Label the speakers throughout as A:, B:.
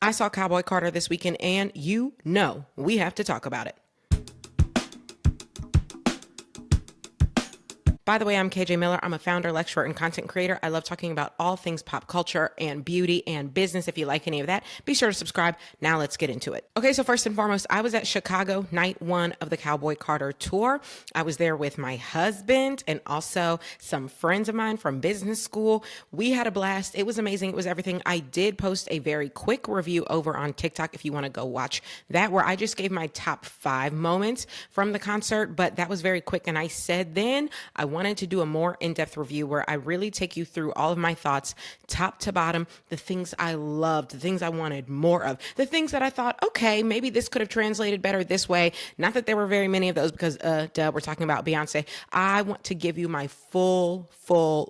A: I saw Cowboy Carter this weekend, and you know we have to talk about it. By the way, I'm KJ Miller. I'm a founder, lecturer, and content creator. I love talking about all things pop culture and beauty and business. If you like any of that, be sure to subscribe. Now let's get into it. Okay, so first and foremost, I was at Chicago, night one of the Cowboy Carter tour. I was there with my husband and also some friends of mine from business school. We had a blast. It was amazing. It was everything. I did post a very quick review over on TikTok if you want to go watch that, where I just gave my top 5 moments from the concert, but that was very quick. And I said then I wanted to do a more in-depth review where I really take you through all of my thoughts, top to bottom, the things I loved, the things I wanted more of, the things that I thought, okay, maybe this could have translated better this way. Not that there were very many of those because, we're talking about Beyoncé. I want to give you my full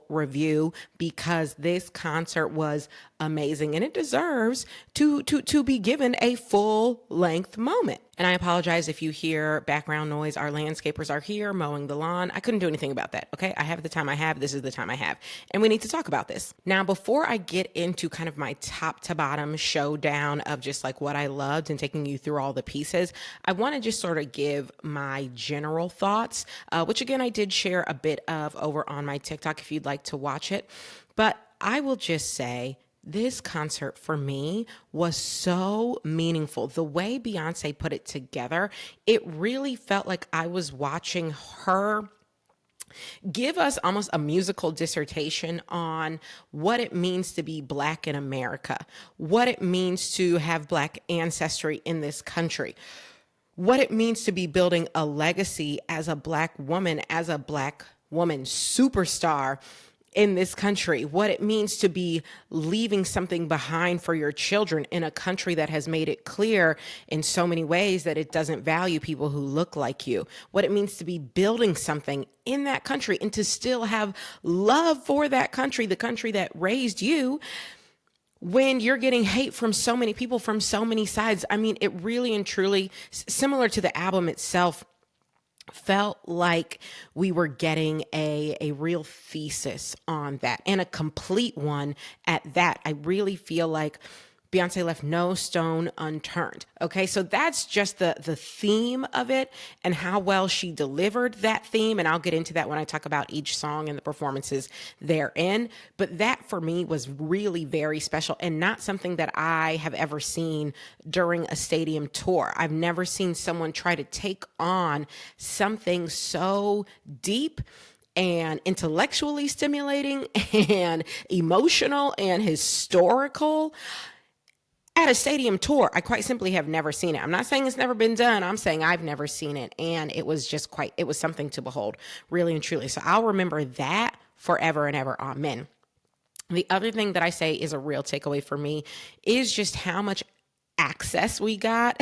A: review because this concert was amazing and it deserves to be given a full length moment. And I apologize if you hear background noise. Our landscapers are here mowing the lawn. I couldn't do anything about that. Okay. I have the time I have. This is the time I have. And we need to talk about this. Now, before I get into kind of my top to bottom showdown of just like what I loved and taking you through all the pieces, I want to just sort of give my general thoughts, which again, I did share a bit of over on my TikTok if you'd like to watch it. But I will just say, this concert for me was so meaningful. The way Beyoncé put it together, it really felt like I was watching her give us almost a musical dissertation on what it means to be Black in America, what it means to have Black ancestry in this country, what it means to be building a legacy as a Black woman superstar in this country, what it means to be leaving something behind for your children in a country that has made it clear in so many ways that it doesn't value people who look like you, what it means to be building something in that country and to still have love for that country, the country that raised you, when you're getting hate from so many people from so many sides. I mean, it really and truly, similar to the album itself, felt like we were getting a real thesis on that, and a complete one at that. I really feel like Beyoncé left no stone unturned. Okay, so that's just the theme of it and how well she delivered that theme. And I'll get into that when I talk about each song and the performances therein. But that for me was really very special and not something that I have ever seen during a stadium tour. I've never seen someone try to take on something so deep and intellectually stimulating and emotional and historical at a stadium tour. I quite simply have never seen it. I'm not saying it's never been done. I'm saying I've never seen it. And it was just it was something to behold, really and truly. So I'll remember that forever and ever. Amen. The other thing that I say is a real takeaway for me is just how much access we got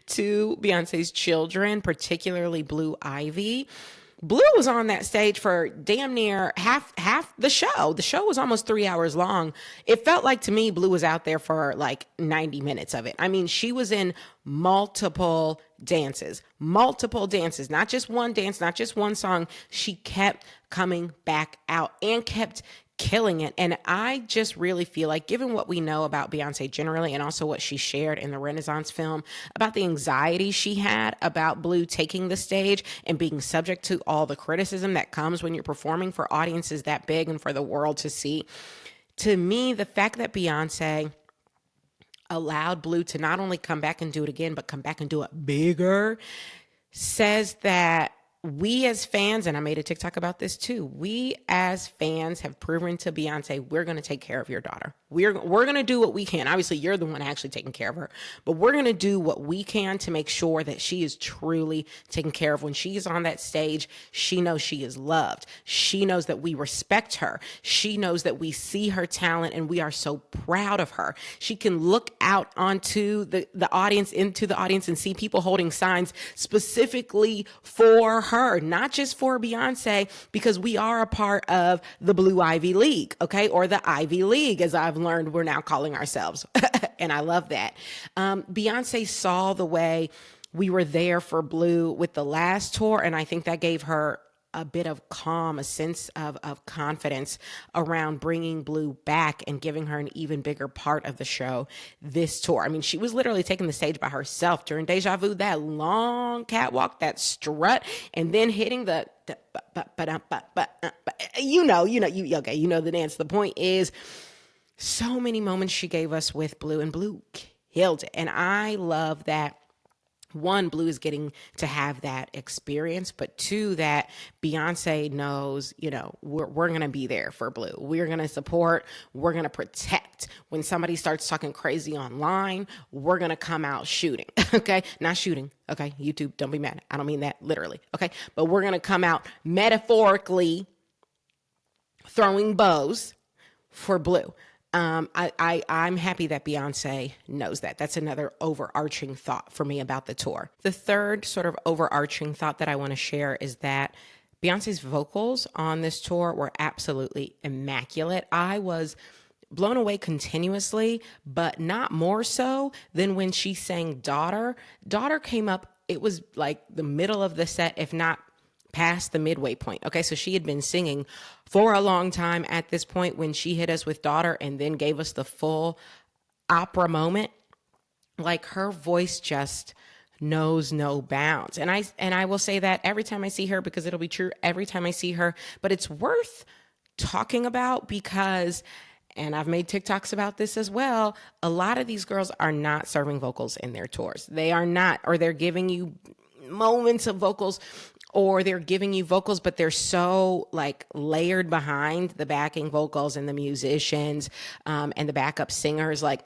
A: to Beyonce's children, particularly Blue Ivy. Blue was on that stage for damn near half the show. The show was almost 3 hours long. It felt like to me, Blue was out there for like 90 minutes of it. I mean, she was in multiple dances, not just one dance, not just one song. She kept coming back out and kept killing it. And I just really feel like, given what we know about Beyoncé generally, and also what she shared in the Renaissance film about the anxiety she had about Blue taking the stage and being subject to all the criticism that comes when you're performing for audiences that big and for the world to see. To me, the fact that Beyoncé allowed Blue to not only come back and do it again, but come back and do it bigger, says that we as fans, and I made a TikTok about this too, we as fans have proven to Beyonce, we're going to take care of your daughter. We're going to do what we can. Obviously, you're the one actually taking care of her, but we're going to do what we can to make sure that she is truly taken care of. When she's on that stage, she knows she is loved. She knows that we respect her. She knows that we see her talent and we are so proud of her. She can look out onto the audience, into the audience, and see people holding signs specifically for her, not just for Beyonce, because we are a part of the Blue Ivy League, okay? Or the Ivy League, as I've learned we're now calling ourselves. And I love that. Beyonce saw the way we were there for Blue with the last tour, and I think that gave her a bit of calm, a sense of confidence around bringing Blue back and giving her an even bigger part of the show this tour. I mean, she was literally taking the stage by herself during Deja Vu, that long catwalk, that strut, and then hitting the you know the dance. The point is, so many moments she gave us with Blue, and Blue killed it. And I love that, one, Blue is getting to have that experience, but two, that Beyonce knows, we're going to be there for Blue. We're going to support, we're going to protect. When somebody starts talking crazy online, we're going to come out shooting, okay? Not shooting, okay? YouTube, don't be mad. I don't mean that literally, okay? But we're going to come out metaphorically throwing bows for Blue. I'm happy that Beyonce knows that. That's another overarching thought for me about the tour. The third sort of overarching thought that I want to share is that Beyonce's vocals on this tour were absolutely immaculate. I was blown away continuously, but not more so than when she sang Daughter. Daughter came up, it was like the middle of the set, if not past the midway point. Okay, so she had been singing for a long time at this point when she hit us with Daughter and then gave us the full opera moment. Like, her voice just knows no bounds. And I will say that every time I see her, because it'll be true every time I see her, but it's worth talking about because, and I've made TikToks about this as well, a lot of these girls are not serving vocals in their tours. They are not, or they're giving you moments of vocals, or they're giving you vocals, but they're so like layered behind the backing vocals and the musicians and the backup singers, like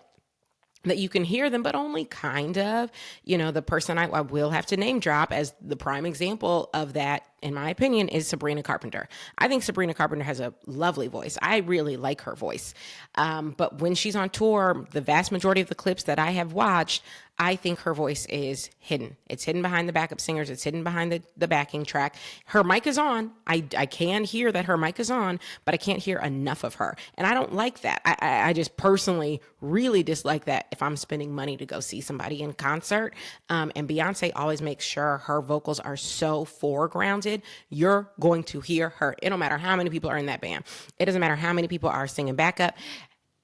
A: that you can hear them, but only kind of. The person I will have to name drop as the prime example of that, in my opinion, is Sabrina Carpenter. I think Sabrina Carpenter has a lovely voice. I really like her voice. But when she's on tour, the vast majority of the clips that I have watched, I think her voice is hidden. It's hidden behind the backup singers. It's hidden behind the backing track. Her mic is on. I can hear that her mic is on, but I can't hear enough of her. And I don't like that. I just personally really dislike that if I'm spending money to go see somebody in concert. And Beyonce always makes sure her vocals are so foregrounded. You're going to hear her. It don't matter how many people are in that band. It doesn't matter how many people are singing backup.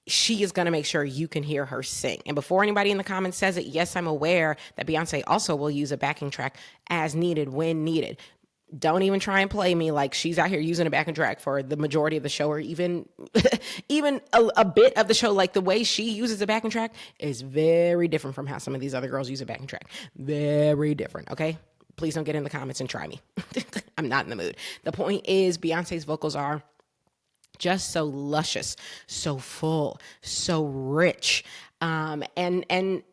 A: She is going to make sure you can hear her sing. And before anybody in the comments says it, yes, I'm aware that Beyonce also will use a backing track as needed when needed. Don't even try and play me like she's out here using a backing track for the majority of the show, or even a bit of the show. Like, the way she uses a backing track is very different from how some of these other girls use a backing track. Very different, okay? Please don't get in the comments and try me. I'm not in the mood. The point is, Beyonce's vocals are just so luscious, so full, so rich, and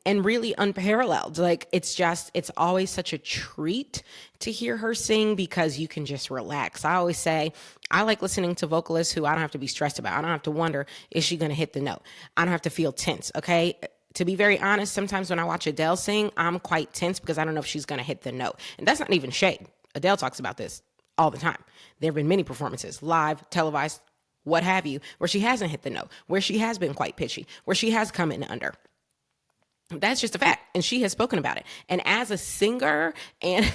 A: really unparalleled. Like, it's always such a treat to hear her sing because you can just relax. I always say, I like listening to vocalists who I don't have to be stressed about. I don't have to wonder, is she going to hit the note? I don't have to feel tense. Okay. To be very honest, sometimes when I watch Adele sing, I'm quite tense because I don't know if she's going to hit the note. And that's not even shade. Adele talks about this all the time. There have been many performances, live, televised, what have you, where she hasn't hit the note, where she has been quite pitchy, where she has come in under. That's just a fact. And she has spoken about it. And as a singer and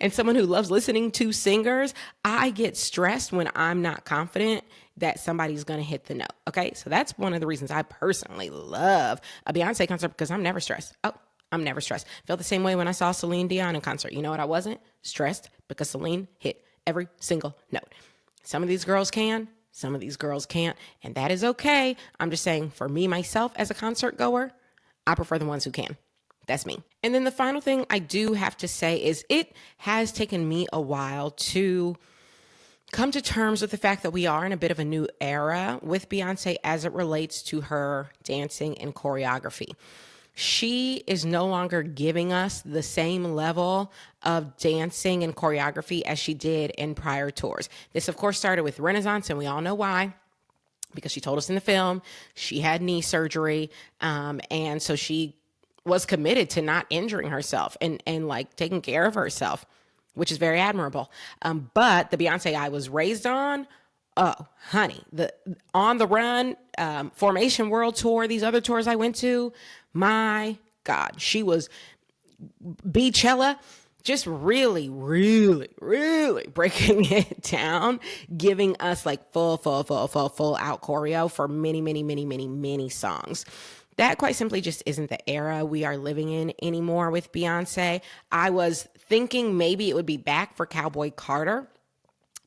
A: and someone who loves listening to singers, I get stressed when I'm not confident that somebody's going to hit the note. Okay. So that's one of the reasons I personally love a Beyonce concert, because I'm never stressed. I'm never stressed. Felt the same way when I saw Celine Dion in concert. You know what? I wasn't stressed because Celine hit every single note. Some of these girls can, some of these girls can't, and that is okay. I'm just saying, for me, myself, as a concert goer, I prefer the ones who can. That's me. And then the final thing I do have to say is, it has taken me a while to come to terms with the fact that we are in a bit of a new era with Beyonce as it relates to her dancing and choreography. She is no longer giving us the same level of dancing and choreography as she did in prior tours. This, of course, started with Renaissance, and we all know why. Because she told us in the film she had knee surgery, and so she was committed to not injuring herself and like taking care of herself, which is very admirable. But the Beyonce I was raised on, oh, honey, the On the Run, Formation World Tour, these other tours I went to, my God, she was Beachella. just really, really, really breaking it down, giving us like full out choreo for many, many, many, many, many songs. That quite simply just isn't the era we are living in anymore with Beyonce. I was thinking maybe it would be back for Cowboy Carter,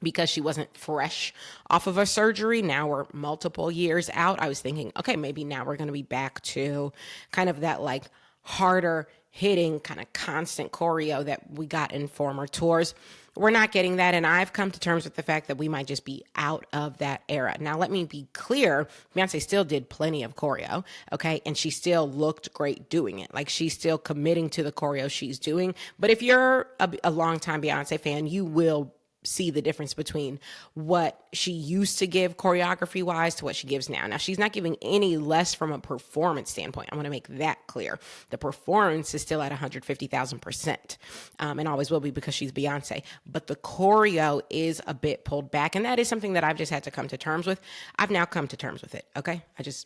A: because she wasn't fresh off of a surgery. Now we're multiple years out. I was thinking, okay, maybe now we're going to be back to kind of that like harder hitting kind of constant choreo that we got in former tours. We're not getting that. And I've come to terms with the fact that we might just be out of that era. Now, let me be clear. Beyonce still did plenty of choreo. Okay. And she still looked great doing it. Like, she's still committing to the choreo she's doing. But if you're a longtime Beyonce fan, you will see the difference between what she used to give choreography wise to what she gives now. Now, she's not giving any less from a performance standpoint. I want to make that clear. The performance is still at 150,000%, and always will be, because she's Beyonce. But the choreo is a bit pulled back, and that is something that I've just had to come to terms with. I've now come to terms with it. Okay. I just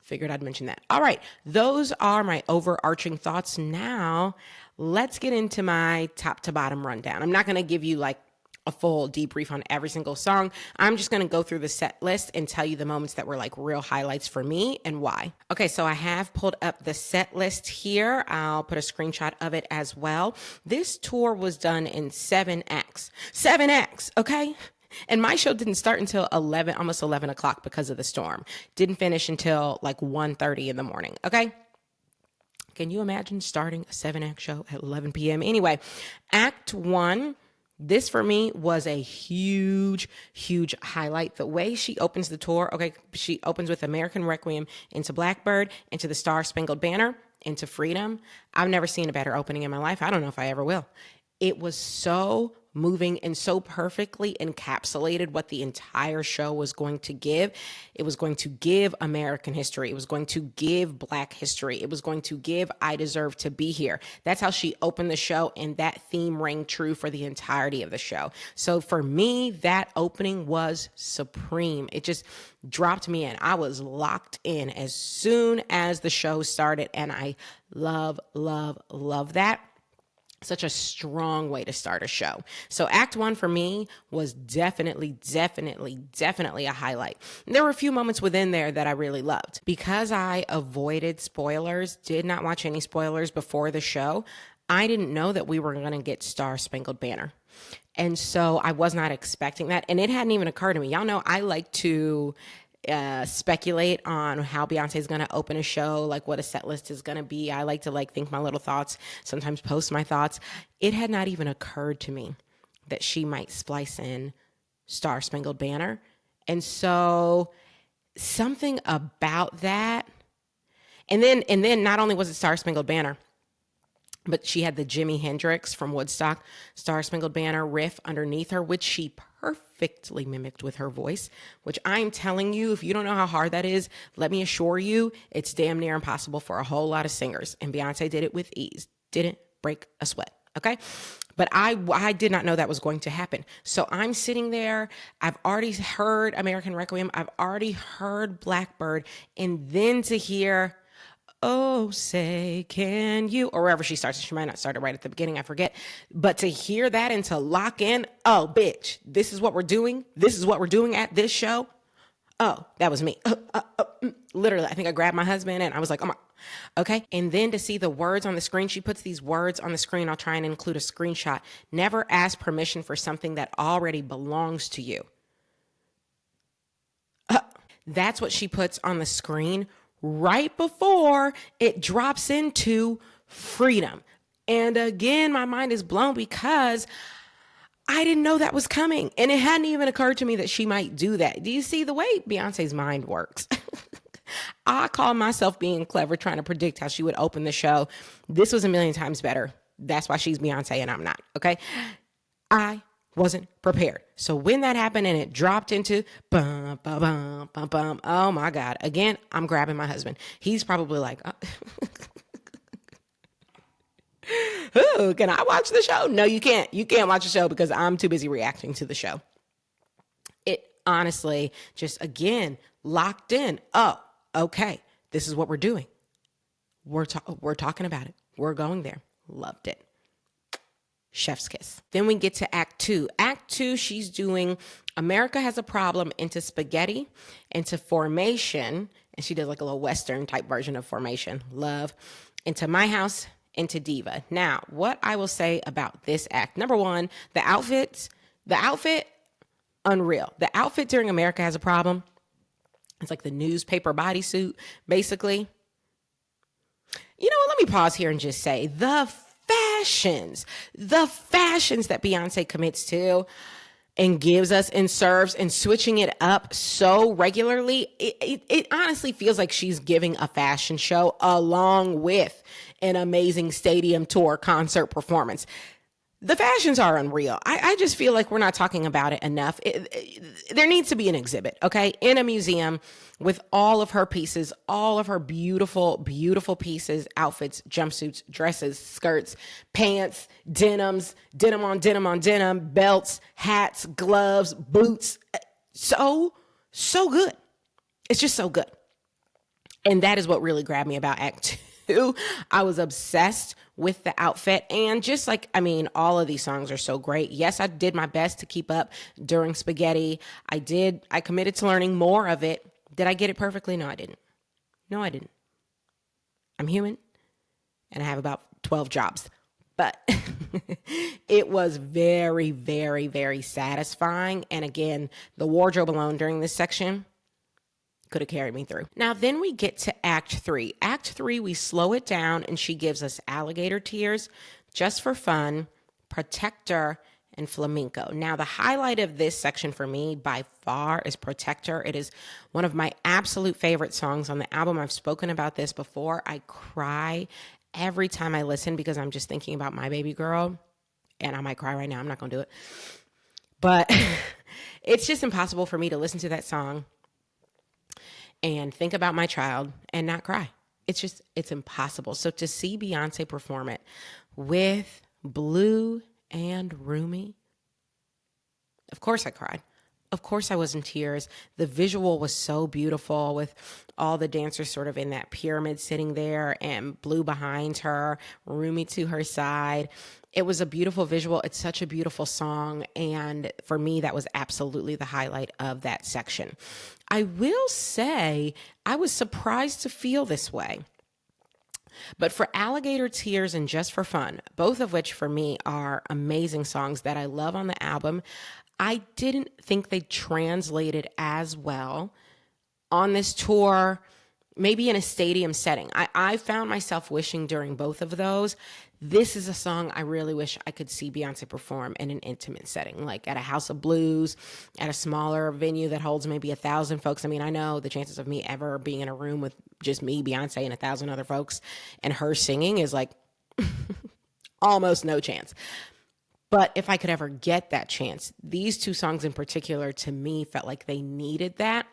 A: figured I'd mention that. All right. Those are my overarching thoughts. Now let's get into my top to bottom rundown. I'm not going to give you like a full debrief on every single song. I'm just going to go through the set list and tell you the moments that were like real highlights for me and why. Okay, so I have pulled up the set list here. I'll put a screenshot of it as well. This tour was done in 7 acts. 7 acts, okay? And my show didn't start until almost 11 o'clock because of the storm. Didn't finish until like 1:30 in the morning, okay? Can you imagine starting a 7-act show at 11 p.m.? Anyway, Act 1, this for me was a huge, huge highlight. The way she opens the tour, okay, she opens with American Requiem into Blackbird, into the Star Spangled Banner, into Freedom. I've never seen a better opening in my life. I don't know if I ever will. It was so moving and so perfectly encapsulated what the entire show was going to give. It was going to give American history. It was going to give Black history. It was going to give I Deserve to Be Here. That's how she opened the show, and that theme rang true for the entirety of the show. So for me, that opening was supreme. It just dropped me in. I was locked in as soon as the show started, and I love, love, love that. Such a strong way to start a show. So Act 1 for me was definitely a highlight. There were a few moments within there that I really loved. Because I avoided spoilers, did not watch any spoilers before the show, I didn't know that we were going to get Star Spangled Banner. And so I was not expecting that. And it hadn't even occurred to me. Y'all know I like to speculate on how Beyonce is going to open a show, like what a set list is going to be. I like to like think my little thoughts, sometimes post my thoughts. It had not even occurred to me that she might splice in Star Spangled Banner. And so something about that. And then not only was it Star Spangled Banner, but she had the Jimi Hendrix from Woodstock Star Spangled Banner riff underneath her, which she perfectly mimicked with her voice, which I'm telling you, if you don't know how hard that is, let me assure you, it's damn near impossible for a whole lot of singers. And Beyonce did it with ease. Didn't break a sweat, okay? But I did not know that was going to happen. So I'm sitting there. I've already heard American Requiem. I've already heard Blackbird. And then to hear, oh, say, can you, or wherever she starts. She might not start it right at the beginning. I forget. But to hear that and to lock in, oh, bitch, this is what we're doing. This is what we're doing at this show. Oh, that was me. Literally, I think I grabbed my husband and I was like, oh my, okay. And then to see the words on the screen, she puts these words on the screen. I'll try and include a screenshot. Never ask permission for something that already belongs to you. That's what she puts on the screen right before it drops into Freedom. And again, my mind is blown because I didn't know that was coming. And it hadn't even occurred to me that she might do that. Do you see the way Beyonce's mind works? I call myself being clever, trying to predict how she would open the show. This was a million times better. That's why she's Beyonce and I'm not, okay? I wasn't prepared. So when that happened and it dropped into bum, bum, bum, bum, bum, oh my God. Again, I'm grabbing my husband. He's probably like, oh, can I watch the show? No, you can't. You can't watch the show because I'm too busy reacting to the show. It honestly just, again, locked in. Oh, okay. This is what we're doing. We're talking about it. We're going there. Loved it. chef's kiss. Then we get to act two. Act two, she's doing America Has a Problem into Spaghetti, into Formation, and she does like a little Western type version of Formation, love, into My House, into Diva. Now, what I will say about this act, number one, the outfit, unreal. The outfit during America Has a Problem, it's like the newspaper bodysuit, basically. You know what, let me pause here and just say, the fashions that Beyonce commits to and gives us and serves and switching it up so regularly, it honestly feels like she's giving a fashion show along with an amazing stadium tour concert performance. The fashions are unreal. I just feel like we're not talking about it enough. There needs to be an exhibit, okay, in a museum with all of her pieces, all of her beautiful, beautiful pieces, outfits, jumpsuits, dresses, skirts, pants, denims, denim on denim on denim, belts, hats, gloves, boots. So good. It's just so good. And that is what really grabbed me about Act Two. I was obsessed with the outfit, and just like, I mean, all of these songs are so great. Yes, I did my best to keep up during Spaghetti. I committed to learning more of it. Did I get it perfectly? No, I didn't. I'm human, and I have about 12 jobs. But it was very, very, very satisfying. And again, the wardrobe alone during this section could have carried me through. Now, then we get to Act Three. Act Three, we slow it down, and she gives us Alligator Tears, Just for Fun, Protector, and Flamenco. Now, the highlight of this section for me by far is Protector. It is one of my absolute favorite songs on the album. I've spoken about this before. I cry every time I listen because I'm just thinking about my baby girl, and I might cry right now. I'm not going to do it. But it's just impossible for me to listen to that song and think about my child and not cry. It's impossible. So to see Beyonce perform it with Blue and Rumi, of course I cried. Of course I was in tears. The visual was so beautiful with all the dancers sort of in that pyramid sitting there and Blue behind her, Rumi to her side. It was a beautiful visual. It's such a beautiful song. And for me, that was absolutely the highlight of that section. I will say I was surprised to feel this way. But for Alligator Tears and Just for Fun, both of which for me are amazing songs that I love on the album, I didn't think they translated as well on this tour, maybe in a stadium setting. I found myself wishing during both of those, this is a song I really wish I could see Beyonce perform in an intimate setting, like at a House of Blues, at a smaller venue that holds maybe 1,000 folks. I mean, I know the chances of me ever being in a room with just me, Beyonce, and 1,000 other folks and her singing is like almost no chance. But if I could ever get that chance, these two songs in particular to me felt like they needed that.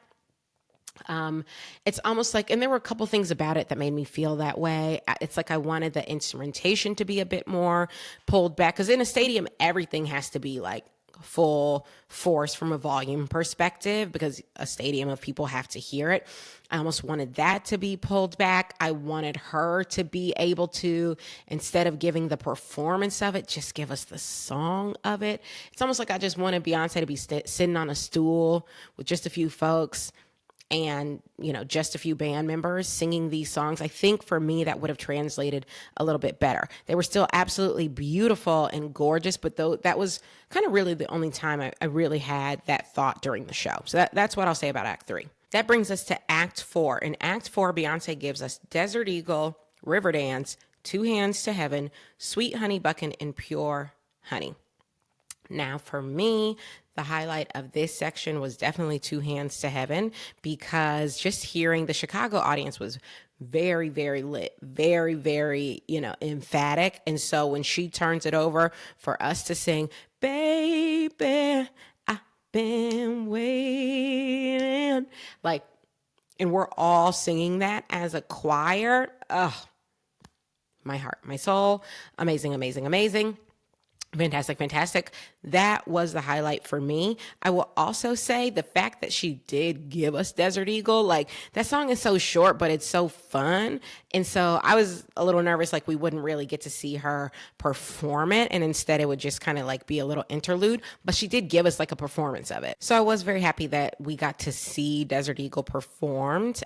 A: It's almost like, and there were a couple things about it that made me feel that way. It's like I wanted the instrumentation to be a bit more pulled back, because in a stadium, everything has to be like full force from a volume perspective, because a stadium of people have to hear it. I almost wanted that to be pulled back. I wanted her to be able to, instead of giving the performance of it, just give us the song of it. It's almost like I just wanted Beyonce to be sitting on a stool with just a few folks and, you know, just a few band members singing these songs. I think for me, that would have translated a little bit better. They were still absolutely beautiful and gorgeous, but though that was kind of really the only time I really had that thought during the show. So that's what I'll say about Act 3. That brings us to Act 4. In Act 4, Beyonce gives us Desert Eagle, Riverdance, Two Hands to Heaven, Sweet Honey Buckin', and Pure Honey. Now, for me, the highlight of this section was definitely Two Hands to Heaven, because just hearing the Chicago audience was very, very lit, very, very, emphatic. And so when she turns it over for us to sing, baby, I've been waiting, and we're all singing that as a choir. Oh, my heart, my soul, amazing, amazing, amazing. Fantastic, fantastic. That was the highlight for me. I will also say the fact that she did give us Desert Eagle, like that song is so short, but it's so fun. And so I was a little nervous, like we wouldn't really get to see her perform it. And instead it would just kind of like be a little interlude, but she did give us like a performance of it. So I was very happy that we got to see Desert Eagle performed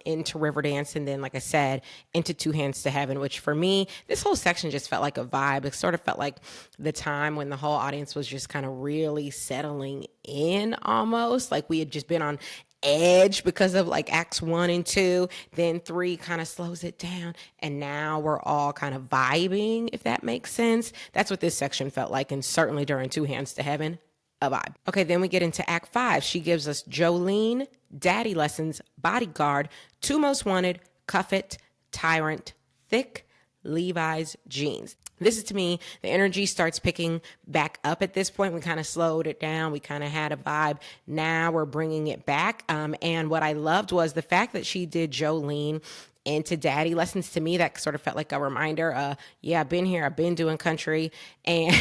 A: into Riverdance. And then, like I said, into Two Hands to Heaven, which for me, this whole section just felt like a vibe. It sort of felt like the time when the whole audience was just kind of really settling in almost. Like we had just been on edge because of like acts 1 and 2, then 3 kind of slows it down, and now we're all kind of vibing, if that makes sense. That's what this section felt like, and certainly during Two Hands to Heaven, a vibe. Okay, then we get into act 5. She gives us Jolene, Daddy Lessons, Bodyguard, Two Most Wanted, Cuff It, Tyrant, Thick, Levi's Jeans. This is, to me, the energy starts picking back up at this point. We kind of slowed it down. We kind of had a vibe. Now we're bringing it back. And what I loved was the fact that she did Jolene into Daddy Lessons. To me, that sort of felt like a reminder. Yeah, I've been here. I've been doing country. And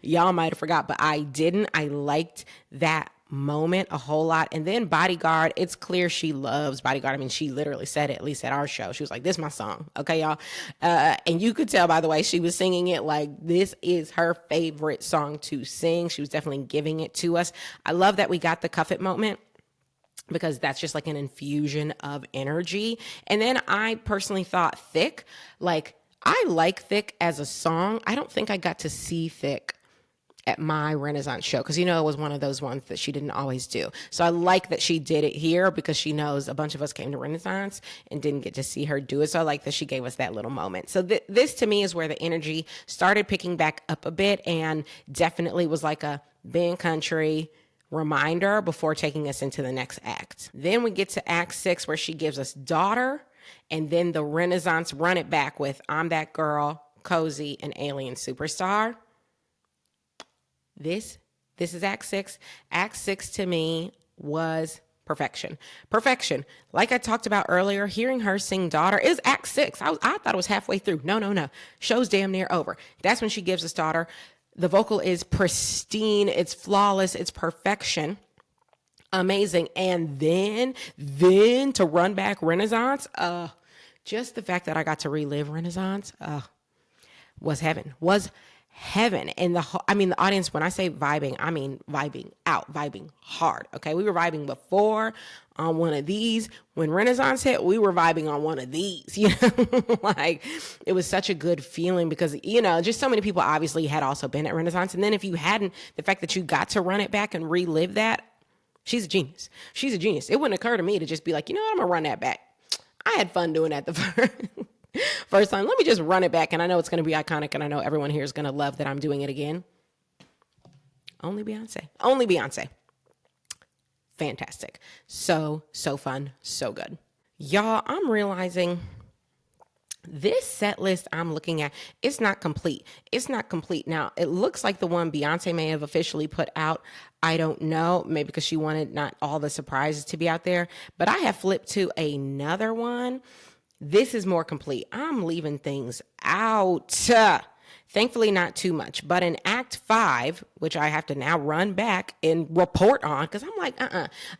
A: y'all might have forgot, but I didn't. I liked that moment a whole lot. And then Bodyguard, it's clear she loves Bodyguard. I mean, she literally said it, at least at our show. She was like, this is my song. Okay, y'all. And you could tell by the way she was singing it, like this is her favorite song to sing. She was definitely giving it to us. I love that we got the Cuff It moment, because that's just like an infusion of energy. And then I personally thought Thick, like I like Thick as a song. I don't think I got to see Thick at my Renaissance show, because, you know, it was one of those ones that she didn't always do. So I like that she did it here, because she knows a bunch of us came to Renaissance and didn't get to see her do it. So I like that she gave us that little moment. So this to me is where the energy started picking back up a bit, and definitely was like a being country reminder before taking us into the next act. Then we get to act 6, where she gives us Daughter, and then the Renaissance run it back with I'm That Girl, Cozy, and Alien Superstar. This is act 6. Act 6 to me was perfection. Perfection. Like I talked about earlier, hearing her sing Daughter is act 6. I thought it was halfway through. No. Show's damn near over. That's when she gives us Daughter. The vocal is pristine. It's flawless. It's perfection. Amazing. And then to run back Renaissance, just the fact that I got to relive Renaissance, was heaven. And the audience, when I say vibing, I mean vibing out, vibing hard. Okay. We were vibing before on one of these. When Renaissance hit, we were vibing on one of these, you know, like it was such a good feeling, because, you know, just so many people obviously had also been at Renaissance. And then if you hadn't, the fact that you got to run it back and relive that, she's a genius. She's a genius. It wouldn't occur to me to just be like, you know what, I'm gonna run that back. I had fun doing that the first time. Let me just run it back. And I know it's going to be iconic, and I know everyone here is going to love that I'm doing it again. Only Beyonce. Fantastic. So fun. So good. Y'all, I'm realizing this set list I'm looking at, it's not complete. Now, it looks like the one Beyonce may have officially put out. I don't know, maybe because she wanted not all the surprises to be out there, but I have flipped to another one. This is more complete. I'm leaving things out. Thankfully, not too much. But in Act 5, which I have to now run back and report on, because I'm like,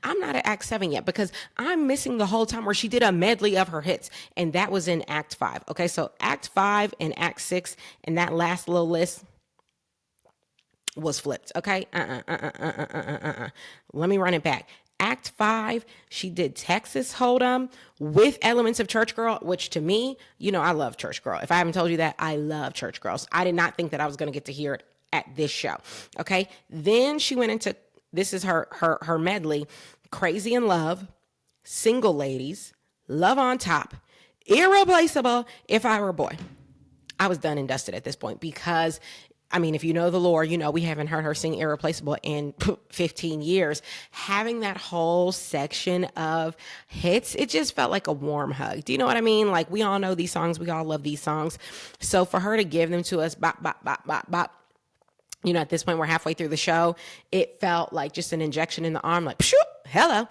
A: I'm not at Act 7 yet, because I'm missing the whole time where she did a medley of her hits. And that was in Act 5. Okay, so Act 5 and Act 6, and that last little list was flipped. Okay, Let me run it back. Act 5, she did Texas Hold'em with elements of Church Girl, which to me, you know, I love Church Girl. If I haven't told you that, I love Church Girls. I did not think that I was going to get to hear it at this show. Okay. Then she went into, this is her medley, Crazy in Love, Single Ladies, Love on Top, Irreplaceable, If I Were a Boy. I was done and dusted at this point, because I mean, if you know the lore, you know we haven't heard her sing Irreplaceable in 15 years. Having that whole section of hits, it just felt like a warm hug. Do you know what I mean? Like, we all know these songs. We all love these songs. So for her to give them to us, bop, bop, bop, bop, bop, you know, at this point, we're halfway through the show. It felt like just an injection in the arm, like, pshoo, hello.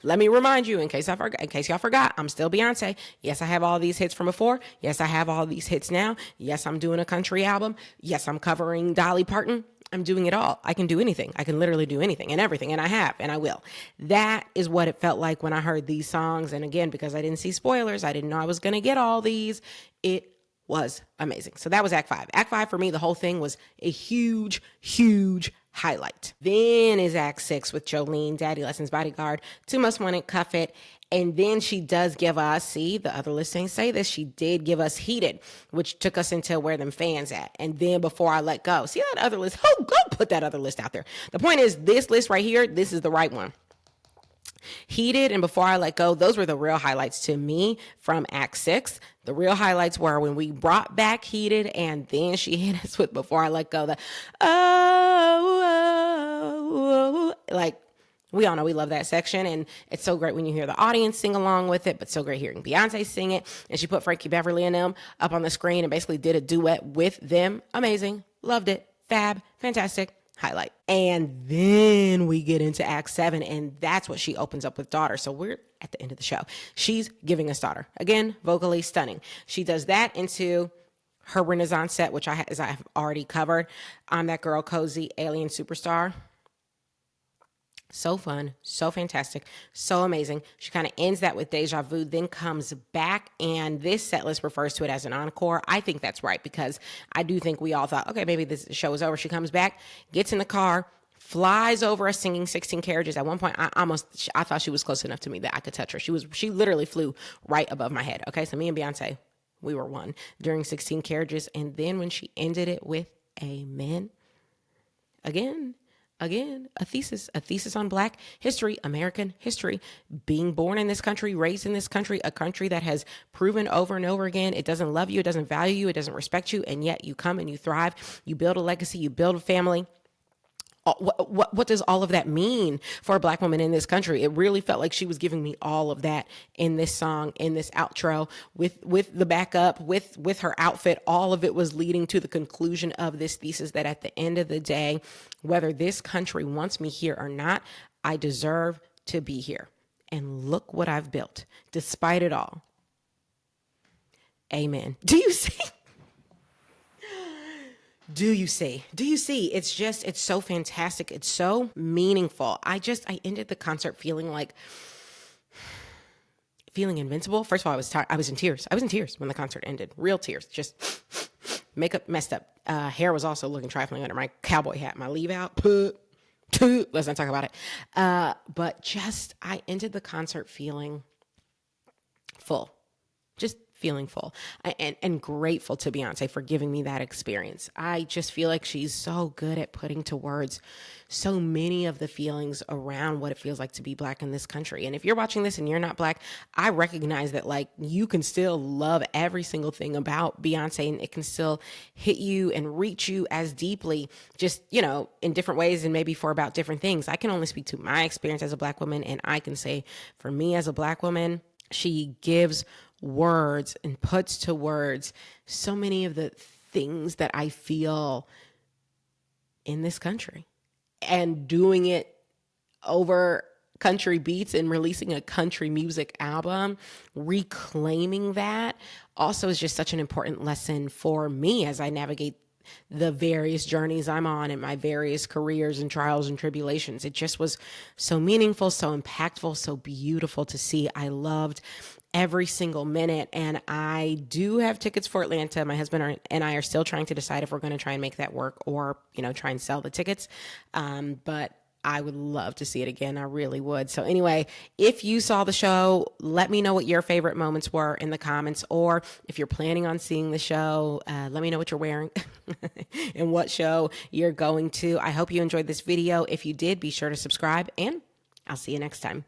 A: Let me remind you, in case y'all forgot, I'm still Beyonce. Yes, I have all these hits from before. Yes, I have all these hits now. Yes, I'm doing a country album. Yes, I'm covering Dolly Parton. I'm doing it all. I can do anything. I can literally do anything and everything, and I have, and I will. That is what it felt like when I heard these songs. And again, because I didn't see spoilers, I didn't know I was going to get all these. It was amazing. So that was Act 5. Act 5 for me, the whole thing was a huge, huge highlight. Then is Act 6 with Jolene, Daddy Lessons, Bodyguard, Too Much Wanted, Cuff It. And then she does give us, see, the other list ain't say this, she did give us Heated, which took us into Where Them Fans At. And then Before I Let Go. See that other list? Oh, go put that other list out there. The point is, this list right here, this is the right one. Heated and Before I Let Go, those were the real highlights to me from Act 6. The real highlights were when we brought back Heated, and then she hit us with Before I Let Go, the like, we all know we love that section, and it's so great when you hear the audience sing along with it, but so great hearing Beyonce sing it. And she put Frankie Beverly and them up on the screen and basically did a duet with them. Amazing. Loved it. Fab. Fantastic. Highlight. And then we get into Act 7, and that's what she opens up with Daughter. So we're at the end of the show. She's giving us Daughter. Again, vocally stunning. She does that into her Renaissance set, which as I have already covered. I'm That Girl, Cozy, Alien Superstar. So fun, so fantastic, so amazing. She kind of ends that with Deja Vu, then comes back, and this set list refers to it as an encore. I think that's right, because I do think we all thought, okay, maybe this show is over. She comes back, gets in the car, flies over us singing 16 Carriages. At one point, I thought she was close enough to me that I could touch her. She literally flew right above my head. Okay, so me and Beyonce, we were one during 16 Carriages. And then when she ended it with Amen, again, a thesis on Black history, American history, being born in this country, raised in this country, a country that has proven over and over again it doesn't love you, it doesn't value you, it doesn't respect you, and yet you come and you thrive, you build a legacy, you build a family. What does all of that mean for a Black woman in this country? It really felt like she was giving me all of that in this song, in this outro, with the backup, with her outfit. All of it was leading to the conclusion of this thesis that at the end of the day, whether this country wants me here or not, I deserve to be here. And look what I've built, despite it all. Amen. Do you see? Do you see? It's so fantastic. It's so meaningful. I ended the concert feeling invincible. First of all, I was tired. I was in tears when the concert ended. Real tears. Just makeup messed up. Hair was also looking trifling under my cowboy hat. My leave out. Let's not talk about it. But I ended the concert feeling full. Just feeling full and grateful to Beyonce for giving me that experience. I just feel like she's so good at putting to words so many of the feelings around what it feels like to be Black in this country. And if you're watching this and you're not Black, I recognize that you can still love every single thing about Beyonce, and it can still hit you and reach you as deeply, just, in different ways and maybe for about different things. I can only speak to my experience as a Black woman, and I can say for me as a Black woman, she gives words and puts to words so many of the things that I feel in this country, and doing it over country beats and releasing a country music album, reclaiming that also is just such an important lesson for me as I navigate the various journeys I'm on in my various careers and trials and tribulations. It just was so meaningful, so impactful, so beautiful to see. I loved every single minute, and I do have tickets for Atlanta. My husband and I are still trying to decide if we're going to try and make that work or, try and sell the tickets. But I would love to see it again. I really would. So anyway, if you saw the show, let me know what your favorite moments were in the comments, or if you're planning on seeing the show, let me know what you're wearing and what show you're going to. I hope you enjoyed this video. If you did, be sure to subscribe, and I'll see you next time.